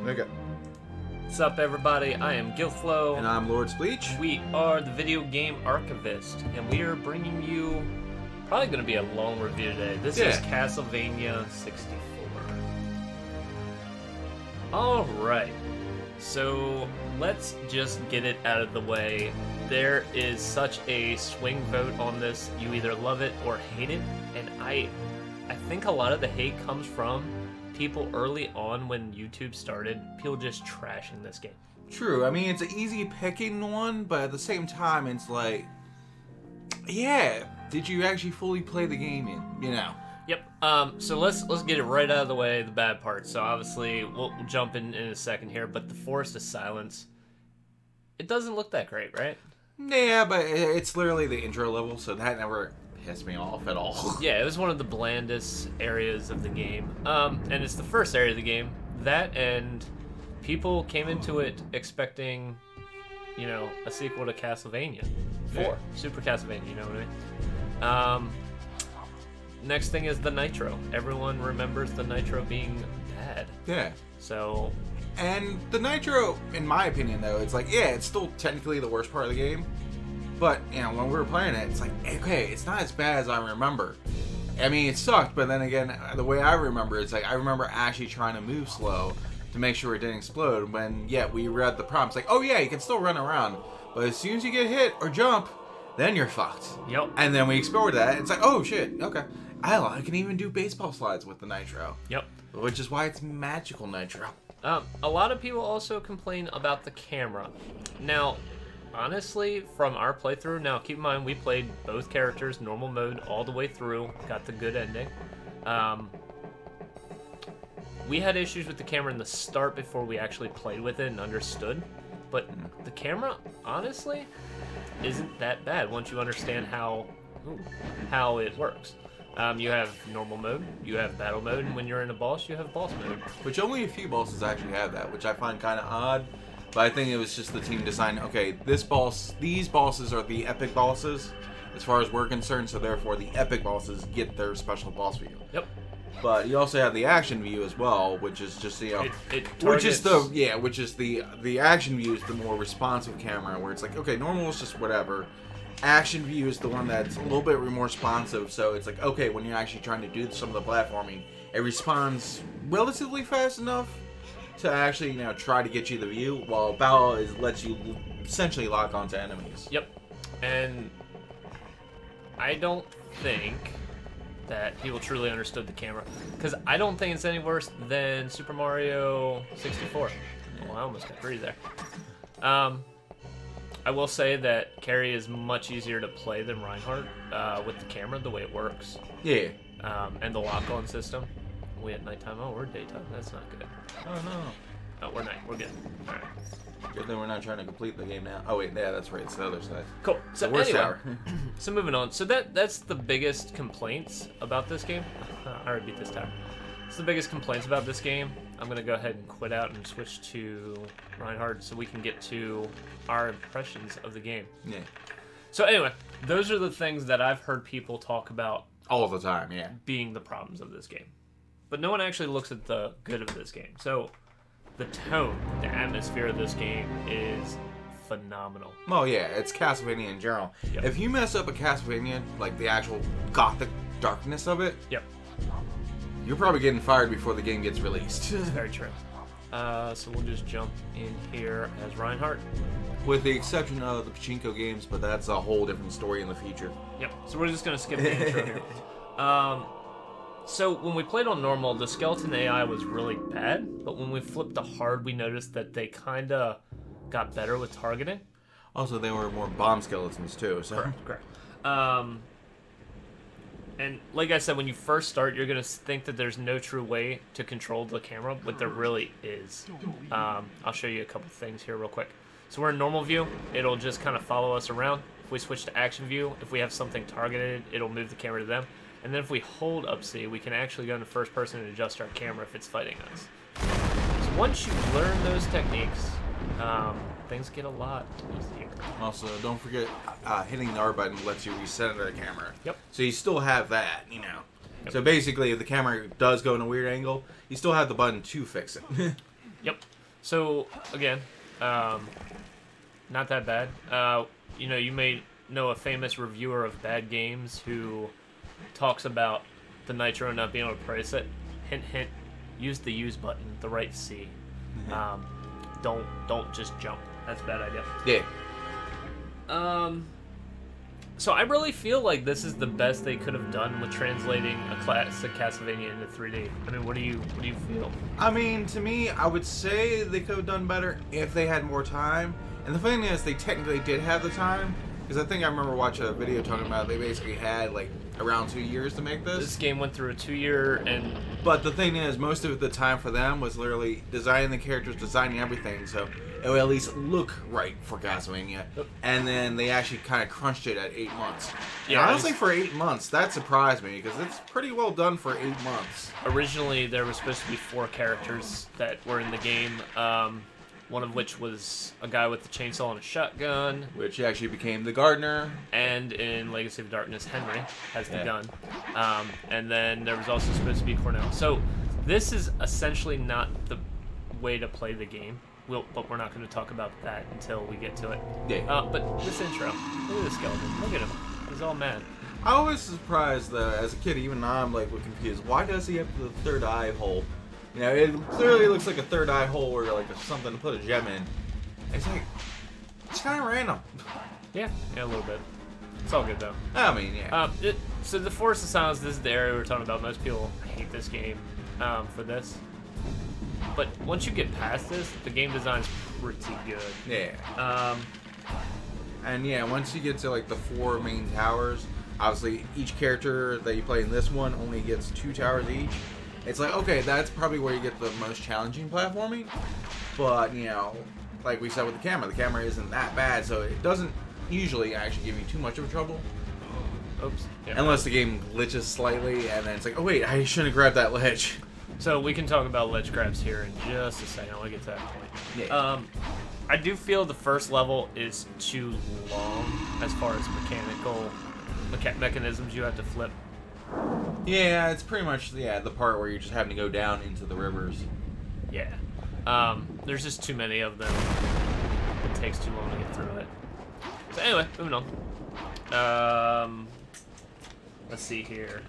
Okay. What's up, everybody? I am Gilflo. And I'm Lord Spleech. We are the Video Game Archivist, and we are bringing you probably going to be a long review today. This is Castlevania 64. Alright, so let's just get it out of the way. There is such a swing vote on this. You either love it or hate it, and I think a lot of the hate comes from people early on when YouTube started, people just trashing this game. True. I mean, it's an easy picking one, but at the same time, it's like, yeah, did you actually fully play the game you know? Yep. So let's get it right out of the way, the bad part. So obviously, we'll jump in a second here, but the Forest of Silence, it doesn't look that great, right? Yeah, but it's literally the intro level, so that never pissed me off at all. Yeah, it was one of the blandest areas of the game. And it's the first area of the game. That, and people came into it expecting, you know, a sequel to Castlevania 4. Yeah. Super Castlevania, you know what I mean? Next thing is the Nitro. Everyone remembers the Nitro being bad. Yeah. So... And the Nitro, in my opinion, though, it's like, yeah, it's still technically the worst part of the game. But, you know, when we were playing it, it's like, okay, it's not as bad as I remember. I mean, it sucked, but then again, the way I remember, it's like, I remember actually trying to move slow to make sure it didn't explode when, yeah, we read the prompts, like, oh yeah, you can still run around, but as soon as you get hit or jump, then you're fucked. Yep. And then we explored that, it's like, oh shit, okay. I can even do baseball slides with the Nitro. Yep. Which is why it's magical Nitro. A lot of people also complain about the camera. Now, honestly, from our playthrough, now keep in mind we played both characters, normal mode, all the way through, got the good ending. We had issues with the camera in the start before we actually played with it and understood, but the camera, honestly, isn't that bad once you understand how it works. You have normal mode, you have battle mode, and when you're in a boss, you have boss mode. Which only a few bosses actually have that, which I find kind of odd. But I think it was just the team deciding, okay, these bosses are the epic bosses, as far as we're concerned, so therefore the epic bosses get their special boss view. Yep. But you also have the action view as well, which is just, you know, which is the action view is the more responsive camera, where it's like, okay, normal is just whatever. Action view is the one that's a little bit more responsive, so it's like, okay, when you're actually trying to do some of the platforming, it responds relatively fast enough to actually, you know, try to get you the view, while battle lets you essentially lock onto enemies. Yep. And I don't think that people truly understood the camera, because I don't think it's any worse than Super Mario 64. Well, I almost got 3 there. I will say that Carrie is much easier to play than Reinhardt with the camera, the way it works. Yeah. And the lock-on system. We at nighttime. Oh, we're daytime. That's not good. Oh, no. Oh, we're night. We're good. All right. Good thing we're not trying to complete the game now. Oh, wait, yeah, that's right. It's the other side. Cool. So the worst anyway, tower. so moving on. So that's the biggest complaints about this game. I already beat this tower. It's the biggest complaints about this game. I'm going to go ahead and quit out and switch to Reinhardt so we can get to our impressions of the game. Yeah. So anyway, those are the things that I've heard people talk about all the time, yeah. being the problems of this game. But no one actually looks at the good of this game. So the tone, the atmosphere of this game is phenomenal. Oh yeah, it's Castlevania in general. Yep. If you mess up a Castlevania, like the actual gothic darkness of it, Yep. you're probably getting fired before the game gets released. Very true. So we'll just jump in here as Reinhardt. With the exception of the Pachinko games, but that's a whole different story in the future. Yep. So we're just going to skip the intro here. So when we played on normal, the skeleton AI was really bad, but when we flipped to hard, we noticed that they kind of got better with targeting. Also, they were more bomb skeletons too. So. Correct. And like I said, when you first start, you're going to think that there's no true way to control the camera, but there really is. I'll show you a couple things here real quick. So we're in normal view. It'll just kind of follow us around. If we switch to action view, if we have something targeted, it'll move the camera to them. And then if we hold up C, we can actually go into first person and adjust our camera if it's fighting us. So once you learn those techniques, things get a lot easier. Also, don't forget hitting the R button lets you reset the camera. Yep. So you still have that, you know. Yep. So basically, if the camera does go in a weird angle, you still have the button to fix it. Yep. So again, not that bad. You know, you may know a famous reviewer of bad games who talks about the nitro not being able to price it. Hint, hint. Use the use button, the right C. Don't just jump. That's a bad idea. Yeah. So I really feel like this is the best they could have done with translating a classic Castlevania into 3D. I mean, what do you feel? I mean, to me, I would say they could have done better if they had more time. And the thing is, they technically did have the time. Because I think I remember watching a video talking about they basically had, like, around 2 years to make this. This game went through a 2-year and... But the thing is, most of the time for them was literally designing the characters, designing everything, so it would at least look right for Castlevania. And then they actually kind of crunched it at 8 months. Yeah, and honestly, for 8 months, that surprised me, because it's pretty well done for 8 months. Originally, there was supposed to be 4 characters that were in the game. One of which was a guy with the chainsaw and a shotgun. Which actually became the gardener. And in Legacy of Darkness, Henry has the gun. And then there was also supposed to be Cornell. So this is essentially not the way to play the game. But we're not going to talk about that until we get to it. Yeah. But this intro, look at the skeleton. Look at him. He's all mad. I was surprised, as a kid, even now I'm like confused. Why does he have the third eye hole? You know, it clearly looks like a third eye hole or like something to put a gem in. It's like, it's kind of random. Yeah, a little bit. It's all good though. I mean, yeah. So the Forest of Silence, this is the area we're talking about. Most people hate this game for this. But once you get past this, the game design's pretty good. Yeah. And yeah, once you get to like the 4 main towers, obviously each character that you play in this one only gets 2 towers each. It's like, okay, that's probably where you get the most challenging platforming. But, you know, like we said with the camera isn't that bad, so it doesn't usually actually give you too much of a trouble. Oops. Yeah. Unless the game glitches slightly, and then it's like, oh wait, I shouldn't have grabbed that ledge. So we can talk about ledge grabs here in just a second. I want to get to that point. Yeah. I do feel the first level is too long as far as mechanisms you have to flip. Yeah, it's pretty much the part where you're just having to go down into the rivers. Yeah. There's just too many of them. It takes too long to get through it. So anyway, moving on. Let's see here.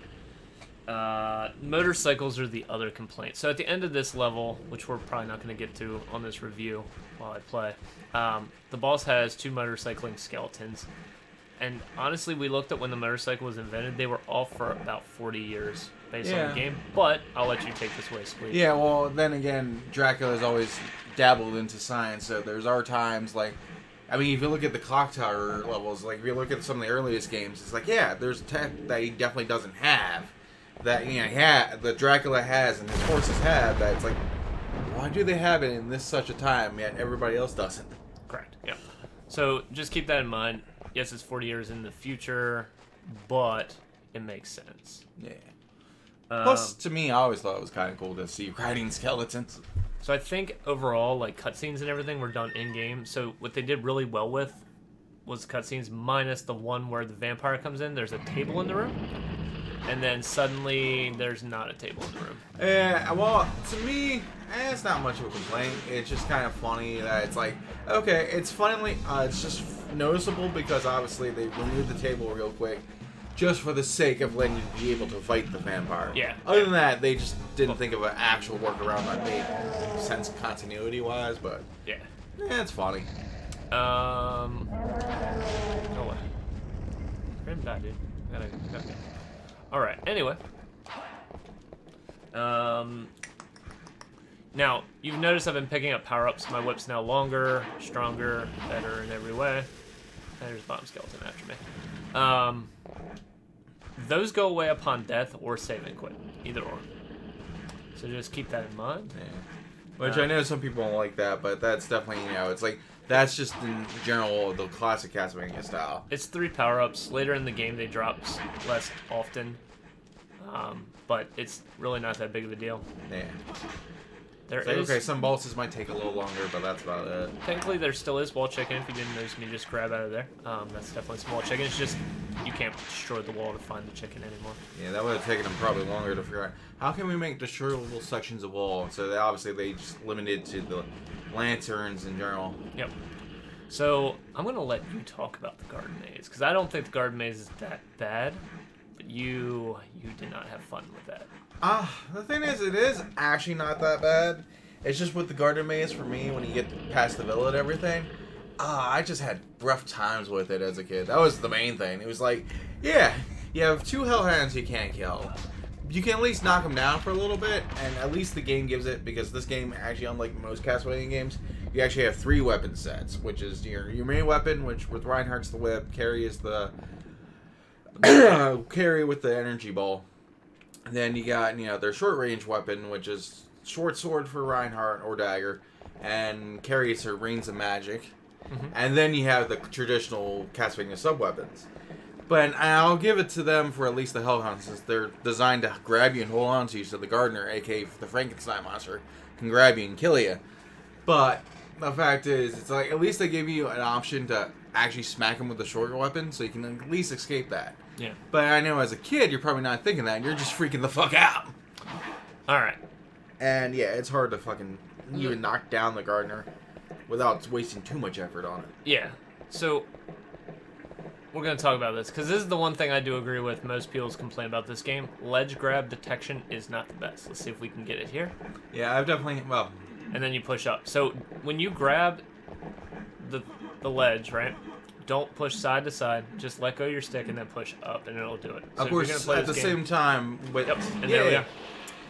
Motorcycles are the other complaint. So at the end of this level, which we're probably not going to get to on this review while I play, the boss has 2 motorcycling skeletons. And honestly, we looked at when the motorcycle was invented. They were off for about 40 years based on the game. But I'll let you take this way, Spleet. Yeah, well, then again, Dracula's always dabbled into science. So there's our times, like, I mean, if you look at the clock tower levels, like, if you look at some of the earliest games, it's like, yeah, there's tech that he definitely doesn't have. That, you know, that Dracula has and his horses have. That it's like, why do they have it in this such a time, yet everybody else doesn't? Correct, yeah. So just keep that in mind. Yes, it's 40 years in the future, but it makes sense. Yeah. Plus, to me, I always thought it was kind of cool to see riding skeletons. So I think overall, like, cutscenes and everything were done in-game. So what they did really well with was cutscenes minus the one where the vampire comes in. There's a table in the room. And then suddenly, there's not a table in the room. Yeah, well, to me, it's not much of a complaint. It's just kind of funny that it's like, okay, it's finally, it's just noticeable because obviously they removed the table real quick just for the sake of letting you be able to fight the vampire. Yeah. Other than that, they just didn't think of an actual workaround that made sense continuity-wise, but yeah, it's funny. No way. Grim died, dude. Gotta go. Alright, anyway. Now, you've noticed I've been picking up power-ups. My whip's now longer, stronger, better in every way. There's a bomb skeleton after me. Those go away upon death or save and quit. Either or. So just keep that in mind. Yeah. Which I know some people don't like that, but that's definitely, you know, it's like, that's just in general the classic Castlevania style. It's 3 power-ups. Later in the game, they drop less often. But it's really not that big of a deal. Yeah. Okay, some bosses might take a little longer, but that's about it. Technically, there still is wall chicken. If you didn't notice me just grab out of there, that's definitely small chicken. It's just you can't destroy the wall to find the chicken anymore. Yeah, that would have taken them probably longer to figure out. How can we make destroyable sections of wall? So they just limited to the lanterns in general. Yep. So I'm gonna let you talk about the garden maze because I don't think the garden maze is that bad, but you did not have fun with that. The thing is, it is actually not that bad. It's just with the garden maze for me when you get past the villa and everything. I just had rough times with it as a kid. That was the main thing. It was like, yeah, you have 2 hellhounds you can't kill. You can at least knock them down for a little bit, and at least the game gives it, because this game, actually, unlike most Castlevania games, you actually have 3 weapon sets, which is your main weapon, which with Reinhardt's the whip, Carrie is the Carrie with the energy ball. And then you got, their short range weapon, which is short sword for Reinhardt or dagger, and Carrie is her rings of magic. Mm-hmm. And then you have the traditional Castlevania sub weapons. But I'll give it to them for at least the Hellhounds, since they're designed to grab you and hold on to you, so the Gardener, aka the Frankenstein monster, can grab you and kill you. But the fact is, it's like, at least they give you an option to actually smack him with a shorter weapon, so you can at least escape that. Yeah. But I know as a kid, you're probably not thinking that, and you're just freaking the fuck out. Alright. And yeah, it's hard to fucking even knock down the Gardener without wasting too much effort on it. Yeah. So we're going to talk about this, because this is the one thing I do agree with. Most people's complain about this game. Ledge grab detection is not the best. Let's see if we can get it here. Yeah, I've definitely, well. And then you push up. So when you grab the ledge, right, don't push side to side. Just let go of your stick and then push up, and it'll do it. So of course, at the same time. Yep, and there we go.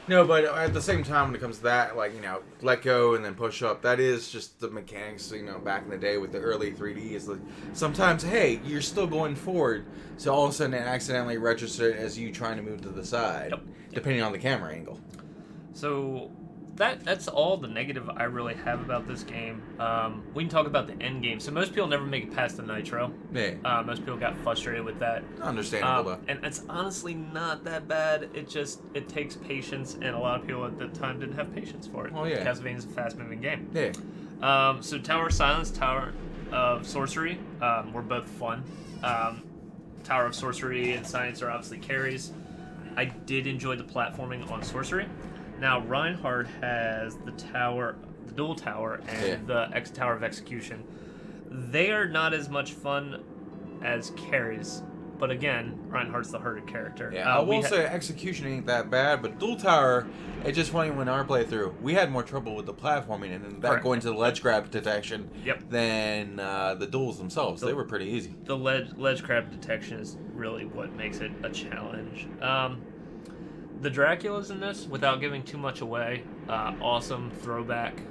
No, but at the same time, when it comes to that, like, let go and then push up, that is just the mechanics, back in the day with the early 3D. Is like, sometimes, hey, you're still going forward, so all of a sudden it accidentally registers it as you trying to move to the side, depending on the camera angle. So that's all the negative I really have about this game. We can talk about the end game. So most people never make it past the Nitro. Yeah. Most people got frustrated with that. Understandable, though. And it's honestly not that bad. It takes patience, and a lot of people at the time didn't have patience for it. Oh, yeah. Castlevania is a fast-moving game. Yeah. So Tower of Silence, Tower of Sorcery were both fun. Tower of Sorcery and Science are obviously carries. I did enjoy the platforming on Sorcery. Now, Reinhardt has the dual tower, and the Tower of Execution. They are not as much fun as carries, but again, Reinhardt's the harder character. Yeah, I will say Execution ain't that bad, but dual tower, it's just funny when our playthrough, we had more trouble with the platforming and that going to the ledge grab detection than the duels themselves. They were pretty easy. The ledge grab detection is really what makes it a challenge. The Dracula's in this, without giving too much away, awesome throwback.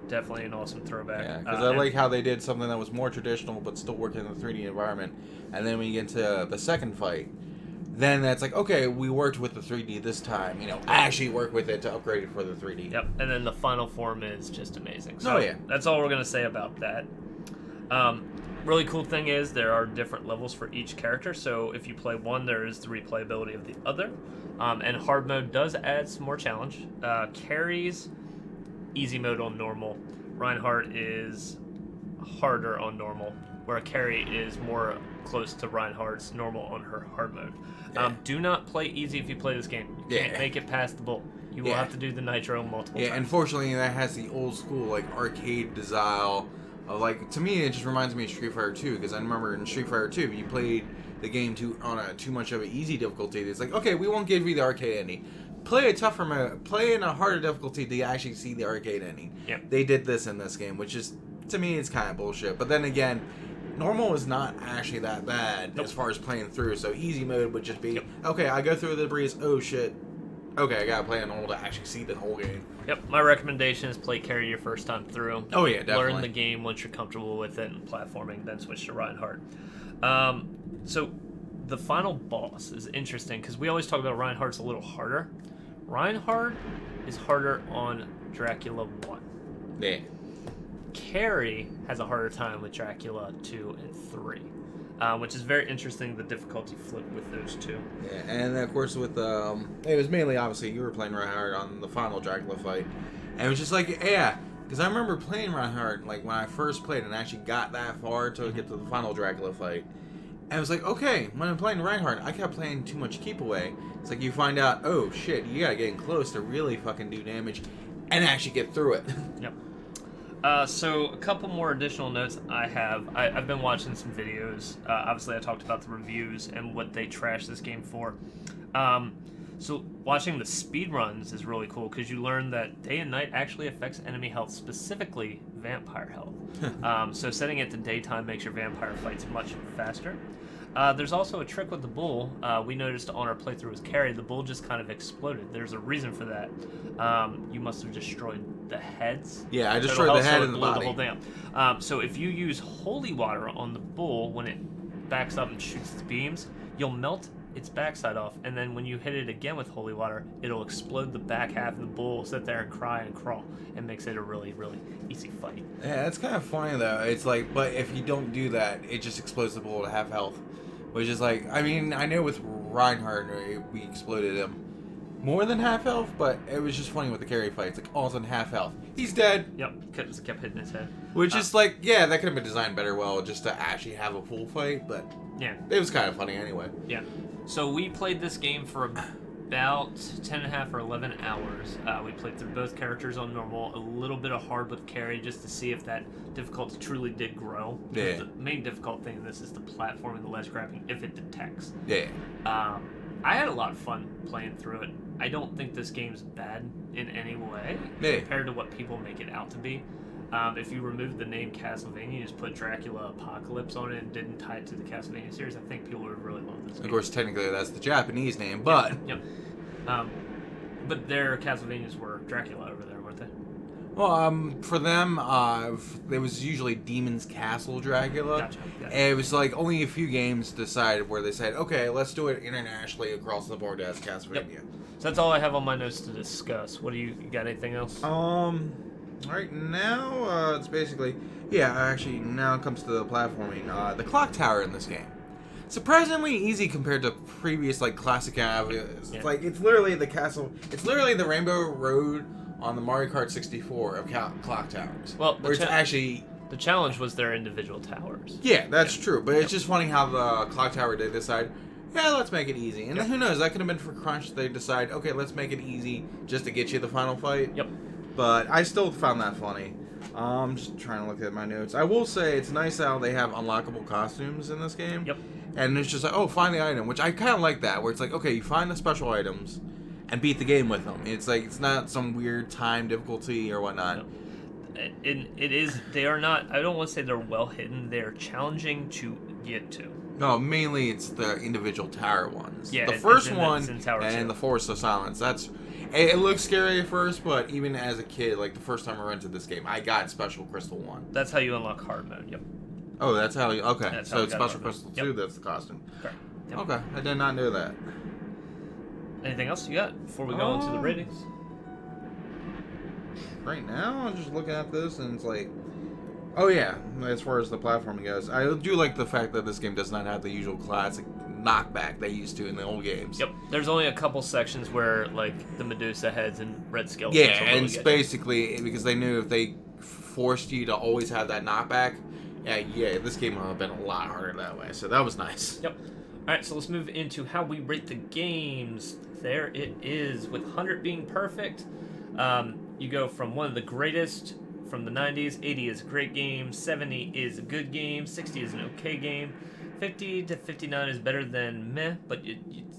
Definitely an awesome throwback. Yeah, because I like how they did something that was more traditional but still working in the 3D environment. And then when you get into the second fight, then that's like, okay, we worked with the 3D this time. Actually work with it to upgrade it for the 3D. Yep, and then the final form is just amazing. So that's all we're going to say about that. Really cool thing is there are different levels for each character, so if you play one, there is the replayability of the other. And hard mode does add some more challenge. Carries easy mode on normal. Reinhardt is harder on normal, where Carrie is more close to Reinhardt's normal on her hard mode. Do not play easy if you play this game. You can't make it past the bull. You will have to do the Nitro multiple times. Unfortunately, that has the old school arcade style. To me, it just reminds me of Street Fighter 2, because I remember in Street Fighter 2, you played the game on too much of an easy difficulty. It's like, okay, we won't give you the arcade ending. Play play in a harder difficulty to actually see the arcade ending. Yep. They did this in this game, which is, to me, it's kind of bullshit. But then again, normal is not actually that bad as far as playing through. So easy mode would just be, okay, I go through the breeze, oh shit. Okay, I gotta play on normal to actually see the whole game. Yep, my recommendation is play carry your first time through. Oh yeah, definitely. Learn the game once you're comfortable with it and platforming, then switch to Reinhardt. So the final boss is interesting, because we always talk about Reinhardt's a little harder. Reinhardt is harder on Dracula 1. Yeah. Carrie has a harder time with Dracula 2 and 3. Which is very interesting, the difficulty flip with those two. Yeah, and of course with, it was mainly, obviously, you were playing Reinhardt on the final Dracula fight. And it was just like, yeah, because I remember playing Reinhardt, like, when I first played and actually got that far to get to the final Dracula fight. And I was like, okay, when I'm playing Reinhardt, I kept playing too much keep away. It's like you find out, oh shit, you gotta get in close to really fucking do damage and actually get through it. Yep. So a couple more additional notes I have. I've been watching some videos. Obviously, I talked about the reviews and what they trashed this game for. So watching the speed runs is really cool because you learn that day and night actually affects enemy health, specifically vampire health. So setting it to daytime makes your vampire fights much faster. There's also a trick with the bull. We noticed on our playthrough with Carrie, the bull just kind of exploded. There's a reason for that. You must have destroyed the heads. Yeah, I destroyed the head and the body. The whole thing. So if you use holy water on the bull when it backs up and shoots its beams, you'll melt its backside off, and then when you hit it again with holy water, it'll explode the back half, and the bull will sit there and cry and crawl, and makes it a really, really easy fight. Yeah, it's kind of funny though. It's like, but if you don't do that, it just explodes the bull to half health, which is like, I mean, I know with Reinhardt we exploded him more than half health, but it was just funny with the Carrie fight. It's like all of a sudden half health, he's dead. Yep, kept hitting his head. Which is like, yeah, that could have been designed better, well, just to actually have a full fight, but yeah, it was kind of funny anyway. Yeah. So we played this game for about 10.5 or 11 hours. We played through both characters on normal, a little bit of hard with Carrie just to see if that difficulty truly did grow. Yeah. The main difficult thing in this is the platforming, the ledge grabbing, if it detects. Yeah. I had a lot of fun playing through it. I don't think this game's bad in any way compared to what people make it out to be. If you remove the name Castlevania, you just put Dracula Apocalypse on it and didn't tie it to the Castlevania series, I think people would really love this game. Of course, technically that's the Japanese name, but... Yep. But their Castlevanias were Dracula over there, weren't they? Well, for them, it was usually Demon's Castle Dracula. Gotcha. And it was like only a few games decided where they said, okay, let's do it internationally across the board as Castlevania. Yep. So that's all I have on my notes to discuss. What do you got? Anything else? Right now, it's basically, actually, now it comes to the platforming. The clock tower in this game. Surprisingly easy compared to previous, like, classic areas. Yeah. Like, it's literally the castle, it's literally the Rainbow Road on the Mario Kart 64 of clock towers. Well, where it's actually... The challenge was their individual towers. Yeah, that's true. But it's just funny how the clock tower did decide, let's make it easy. And who knows, that could have been for Crunch. They decide, okay, let's make it easy just to get you the final fight. Yep. But I still found that funny. I'm just trying to look at my notes. I will say it's nice how they have unlockable costumes in this game. Yep. And it's just like, oh, find the item, which I kind of like that, where it's like, okay, you find the special items and beat the game with them. It's like, it's not some weird time difficulty or whatnot. No. It is, they are not, I don't want to say they're well hidden, they're challenging to get to. No, mainly it's the individual tower ones. Yeah, the first one Tower and 2. the Forest of Silence. It looks scary at first, but even as a kid, like the first time I rented this game, I got Special Crystal 1. That's how you unlock hard mode, yep. Oh, that's how you... Okay, That's so it's Special Crystal 2, that's the costume. Correct. Yep. Okay, I did not know that. Anything else you got before we go into the ratings? Right now, I'm just looking at this, and it's like... Oh yeah, as far as the platforming goes, I do like the fact that this game does not have the usual classic knockback they used to in the old games. Yep. There's only a couple sections where, like, the Medusa heads and Red Skeletons. Yeah, and it's basically because they knew if they forced you to always have that knockback, this game would have been a lot harder that way. So that was nice. Yep. All right, so let's move into how we rate the games. There it is, with 100 being perfect. You go from one of the greatest from the 90s, 80 is a great game, 70 is a good game, 60 is an okay game, 50 to 59 is better than meh, but you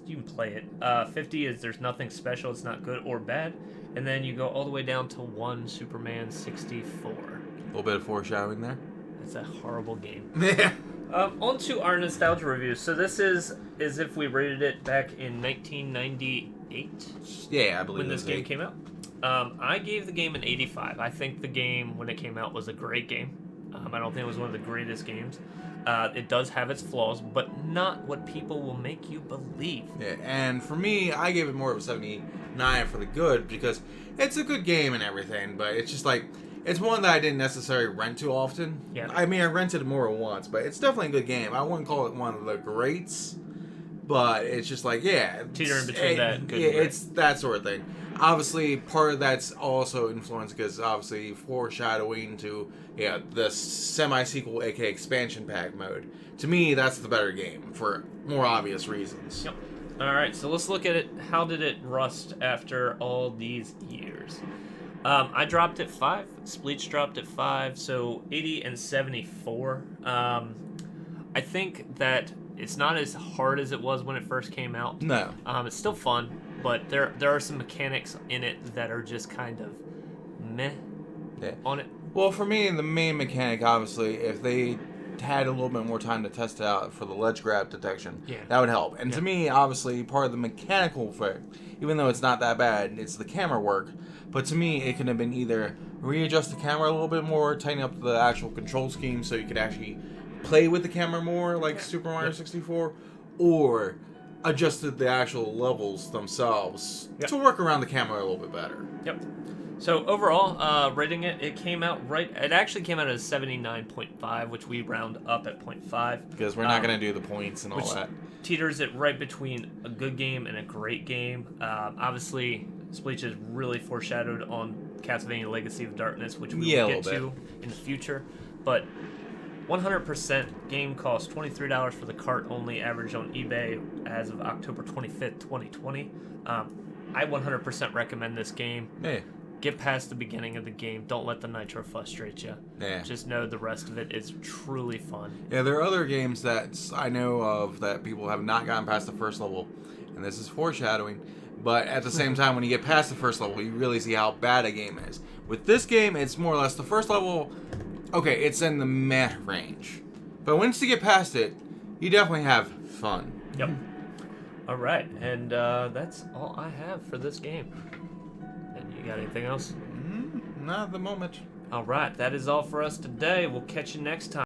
can play it. 50 is there's nothing special, it's not good or bad, and then you go all the way down to 1 Superman 64. A little bit of foreshadowing there. It's a horrible game. Yeah. On to our nostalgia review. So this is as if we rated it back in 1998. Yeah, I believe when this game came out. I gave the game an 85. I think the game, when it came out, was a great game. I don't think it was one of the greatest games. It does have its flaws, but not what people will make you believe. Yeah, and for me, I gave it more of a 79 for the good, because it's a good game and everything, but it's just like, it's one that I didn't necessarily rent too often. Yeah. I mean, I rented it more than once, but it's definitely a good game. I wouldn't call it one of the greats, but it's just like, yeah. Teetering between that. Good It's that sort of thing. Obviously, part of that's also influenced because obviously foreshadowing to the semi-sequel, aka expansion pack mode. To me, that's the better game for more obvious reasons. Yep. All right, so let's look at it. How did it rust after all these years? I dropped at 5. Spleech dropped at 5, so 80 and 74. I think that it's not as hard as it was when it first came out. No. It's still fun, but there are some mechanics in it that are just kind of meh on it. Well, for me, the main mechanic, obviously, if they had a little bit more time to test it out for the ledge grab detection, that would help. And to me, obviously, part of the mechanical effect, even though it's not that bad, it's the camera work. But to me, it could have been either readjust the camera a little bit more, tighten up the actual control scheme so you could actually play with the camera more like Super Mario 64, or adjusted the actual levels themselves to work around the camera a little bit better. Yep. So overall, rating it, it actually came out as 79.5, which we round up at 0.5. Because we're not going to do the points and all that. Teeters it right between a good game and a great game. Obviously, Spleech is really foreshadowed on Castlevania Legacy of Darkness, which we will get to in the future. But 100% game cost $23 for the cart only, average on eBay as of October 25th, 2020. I 100% recommend this game. Yeah. Get past the beginning of the game. Don't let the nitro frustrate you. Yeah. Just know the rest of it is truly fun. Yeah, there are other games that I know of that people have not gotten past the first level, and this is foreshadowing. But at the same time, when you get past the first level, you really see how bad a game is. With this game, it's more or less the first level. Okay, it's in the meh range, but once you get past it, you definitely have fun. Yep. All right, and that's all I have for this game. And you got anything else? Not at the moment. All right, that is all for us today. We'll catch you next time.